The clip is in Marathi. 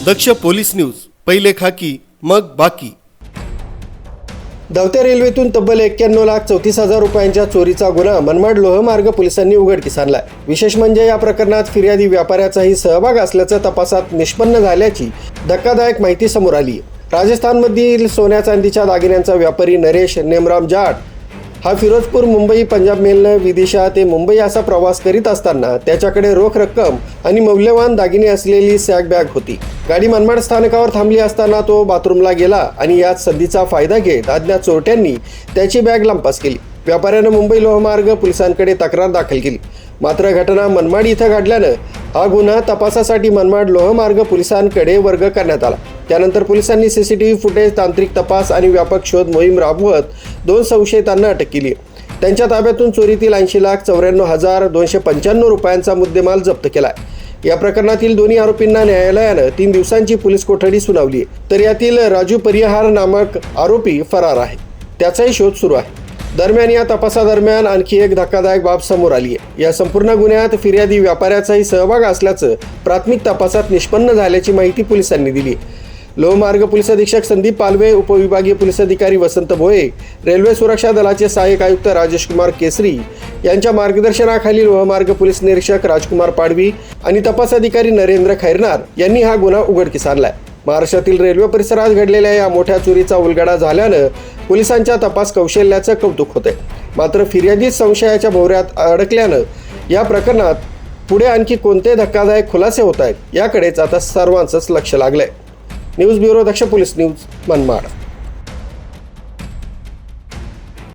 दक्ष पोलीस न्यूज, पहिले खाकी मग बाकी। धावत्या रेल्वेतून तब्बल 91,34,000 रुपयांच्या चोरीचा गुन्हा मनमाड लोहमार्ग पोलिसांनी उघडकीस आणलाय। विशेष म्हणजे या प्रकरणात फिर्यादी व्यापाऱ्याचाही सहभाग असल्याचं तपासात निष्पन्न झाल्याची धक्कादायक माहिती समोर आली आहे। राजस्थानमधील सोन्या चांदीच्या दागिन्यांचा व्यापारी नरेश नेमराम जाट हा फिरोजपूर मुंबई पंजाब मेलनं विदिशा ते मुंबई असा प्रवास करीत असताना त्याच्याकडे रोख रक्कम आणि मौल्यवान दागिने असलेली सॅक बॅग होती। गाडी मनमाड स्थानकावर थांबली असताना तो बाथरूमला गेला आणि याच संधीचा फायदा घेत अज्ञात चोरट्यांनी त्याची बॅग लंपास केली। व्यापाऱ्यानं मुंबई लोहमार्ग पोलिसांकडे तक्रार दाखल केली। मात्र घटना मनमाड इथं घडल्यानं हा गुन्हा तपासासाठी मनमाड लोहमार्ग पोलिसांकडे वर्ग करण्यात आला। त्यानंतर पोलिसांनी सीसीटीव्ही फुटेज, तांत्रिक तपास आणि व्यापक शोध मोहीम राबवत 2 संशयितांना अटक केली। त्यांच्या ताब्यातून चोरीतील 80,94,295 रुपयांचा मुद्देमाल जप्त केला। या प्रकरणातील दोन्ही आरोपींना न्यायालयानं 3 दिवसांची पोलीस कोठडी सुनावली आहे, तर यातील राजू परिहार नामक आरोपी फरार आहे, त्याचाही शोध सुरू आहे। दरम्यान या तपासादरम्यान आणखी एक धक्कादायक बाब समोर आली आहे। या संपूर्ण गुन्ह्यात फिर्यादी व्यापाऱ्याचाही सहभाग असल्याचं प्राथमिक तपासात निष्पन्न झाल्याची माहिती पोलिसांनी दिली। लोहमार्ग पोलीस अधीक्षक संदीप पालवे, उपविभागीय पोलीस अधिकारी वसंत भोये, रेल्वे सुरक्षा दलाचे सहाय्यक आयुक्त राजेश कुमार केसरी यांच्या मार्गदर्शनाखाली लोहमार्ग पोलीस निरीक्षक राजकुमार पाडवी आणि तपास अधिकारी नरेंद्र खैरनार यांनी हा गुन्हा उघडकीस आणलाय। महाराष्ट्रातील रेल्वे परिसरात घडलेल्या या मोठ्या चोरीचा उलगडा झाल्यानं पोलिसांच्या तपास कौशल्याचं कौतुक होतंय। मात्र फिर्यादी संशयाच्या भोवऱ्यात अडकल्यानं या प्रकरणात पुढे आणखी कोणते धक्कादायक खुलासे होत आहेत याकडेच आता सर्वांचंच लक्ष लागलंय। न्यूज ब्युरो, दक्ष पोलीस न्यूज, मनमाड।